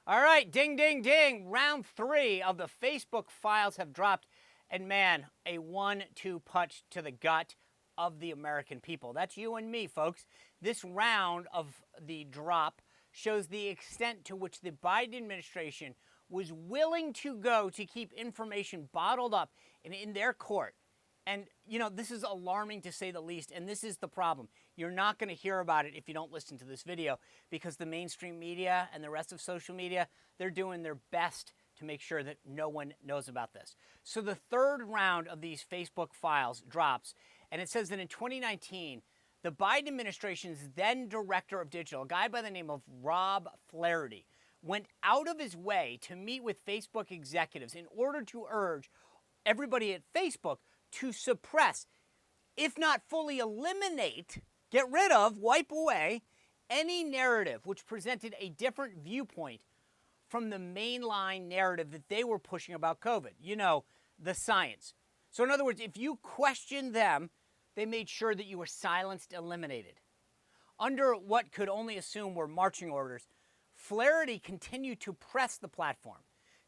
All right, ding, ding, ding. Round 3 of the Facebook files have dropped. And man, a 1-2 punch to the gut of the American people. That's you and me, folks. This round of the drop shows the extent to which the Biden administration was willing to go to keep information bottled up and in their court. And, this is alarming to say the least, and this is the problem. You're not going to hear about it if you don't listen to this video, because the mainstream media and the rest of social media, they're doing their best to make sure that no one knows about this. So the third round of these Facebook files drops, and it says that in 2019, the Biden administration's then director of digital, a guy by the name of Rob Flaherty, went out of his way to meet with Facebook executives in order to urge everybody at Facebook to suppress, if not fully eliminate, get rid of, wipe away, any narrative which presented a different viewpoint from the mainline narrative that they were pushing about COVID. The science. So in other words, if you questioned them, they made sure that you were silenced, eliminated. Under what could only assume were marching orders, Flaherty continued to press the platform,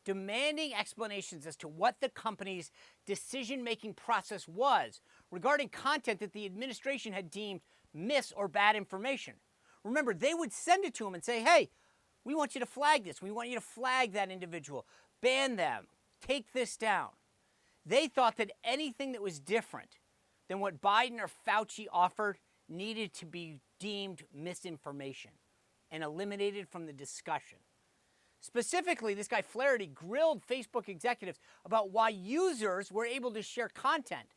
demanding explanations as to what the company's decision-making process was regarding content that the administration had deemed mis or bad information. Remember, they would send it to him and say, hey, we want you to flag this. We want you to flag that individual. Ban them. Take this down. They thought that anything that was different than what Biden or Fauci offered needed to be deemed misinformation and eliminated from the discussion. Specifically, this guy Flaherty grilled Facebook executives about why users were able to share content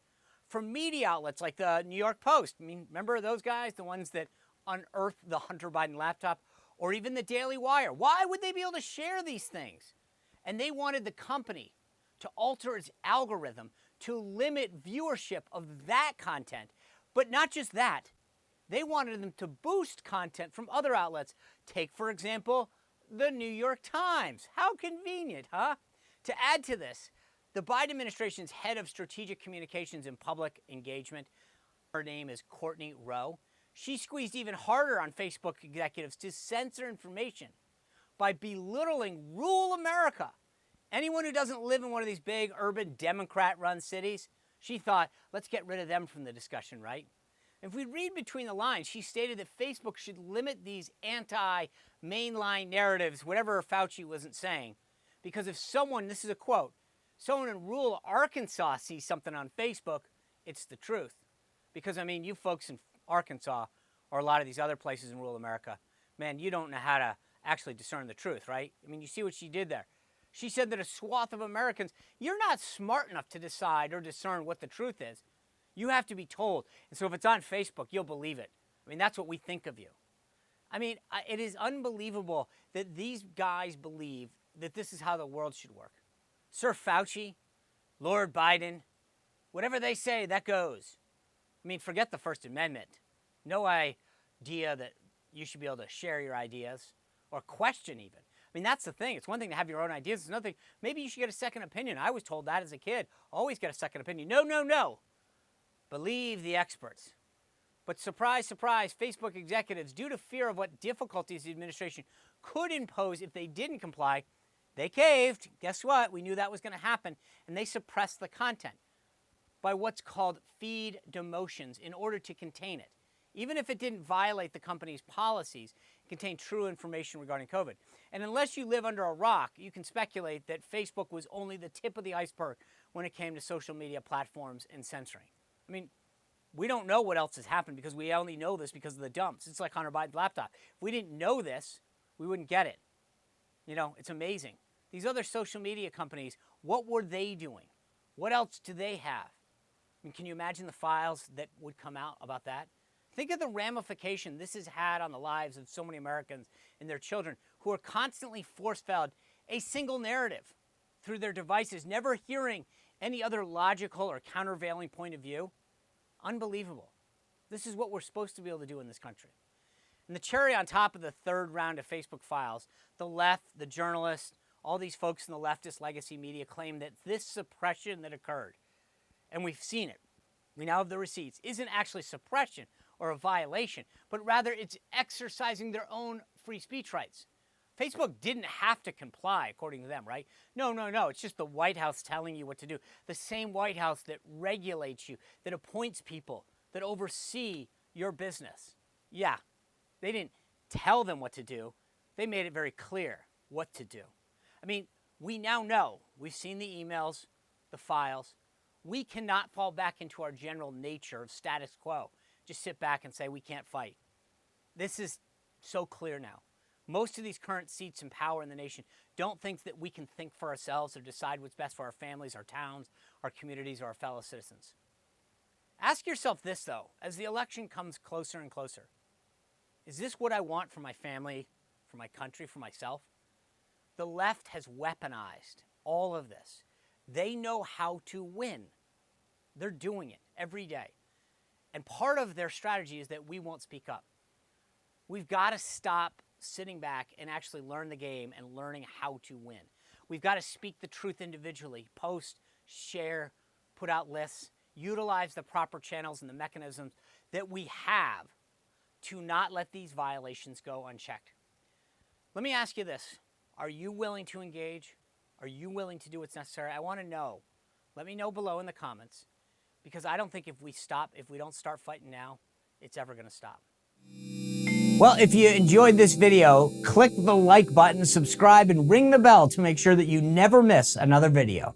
from media outlets like the New York Post. Remember those guys, the ones that unearthed the Hunter Biden laptop, or even the Daily Wire? Why would they be able to share these things? And they wanted the company to alter its algorithm to limit viewership of that content. But not just that. They wanted them to boost content from other outlets. Take, for example, the New York Times. How convenient, huh? To add to this, the Biden administration's head of strategic communications and public engagement, her name is Courtney Rowe, she squeezed even harder on Facebook executives to censor information by belittling rural America. Anyone who doesn't live in one of these big urban Democrat-run cities, she thought, let's get rid of them from the discussion, right? If we read between the lines, she stated that Facebook should limit these anti-mainline narratives, whatever Fauci wasn't saying, because if someone, this is a quote, someone in rural Arkansas sees something on Facebook, it's the truth. Because, you folks in Arkansas, or a lot of these other places in rural America, man, you don't know how to actually discern the truth, right? You see what she did there. She said that a swath of Americans, you're not smart enough to decide or discern what the truth is. You have to be told. And so if it's on Facebook, you'll believe it. That's what we think of you. It is unbelievable that these guys believe that this is how the world should work. Sir Fauci, Lord Biden, whatever they say, that goes. Forget the First Amendment. No idea that you should be able to share your ideas or question even. That's the thing. It's one thing to have your own ideas. It's another thing. Maybe you should get a second opinion. I was told that as a kid. Always get a second opinion. No. Believe the experts. But surprise, surprise, Facebook executives, due to fear of what difficulties the administration could impose if they didn't comply, they caved. Guess what? We knew that was going to happen. And they suppressed the content by what's called feed demotions in order to contain it. Even if it didn't violate the company's policies, it contained true information regarding COVID. And unless you live under a rock, you can speculate that Facebook was only the tip of the iceberg when it came to social media platforms and censoring. We don't know what else has happened because we only know this because of the dumps. It's like Hunter Biden's laptop. If we didn't know this, we wouldn't get it. It's amazing. These other social media companies, what were they doing? What else do they have? Can you imagine the files that would come out about that? Think of the ramification this has had on the lives of so many Americans and their children who are constantly force-fed a single narrative through their devices, never hearing any other logical or countervailing point of view. Unbelievable. This is what we're supposed to be able to do in this country. And the cherry on top of the third round of Facebook files, the left, the journalists, all these folks in the leftist legacy media claim that this suppression that occurred, and we've seen it, we now have the receipts, isn't actually suppression or a violation, but rather it's exercising their own free speech rights. Facebook didn't have to comply, according to them, right? No. It's just the White House telling you what to do. The same White House that regulates you, that appoints people, that oversee your business. Yeah, they didn't tell them what to do. They made it very clear what to do. I mean, we now know. We've seen the emails, the files. We cannot fall back into our general nature of status quo. Just sit back and say we can't fight. This is so clear now. Most of these current seats in power in the nation don't think that we can think for ourselves or decide what's best for our families, our towns, our communities, or our fellow citizens. Ask yourself this, though, as the election comes closer and closer. Is this what I want for my family, for my country, for myself? The left has weaponized all of this. They know how to win. They're doing it every day. And part of their strategy is that we won't speak up. We've got to stop sitting back and actually learn the game and learning how to win. We've got to speak the truth individually, post, share, put out lists, utilize the proper channels and the mechanisms that we have to not let these violations go unchecked. Let me ask you this. Are you willing to engage? Are you willing to do what's necessary? I want to know. Let me know below in the comments, because I don't think if we don't start fighting now, it's ever going to stop. Well, if you enjoyed this video, click the like button, subscribe, and ring the bell to make sure that you never miss another video.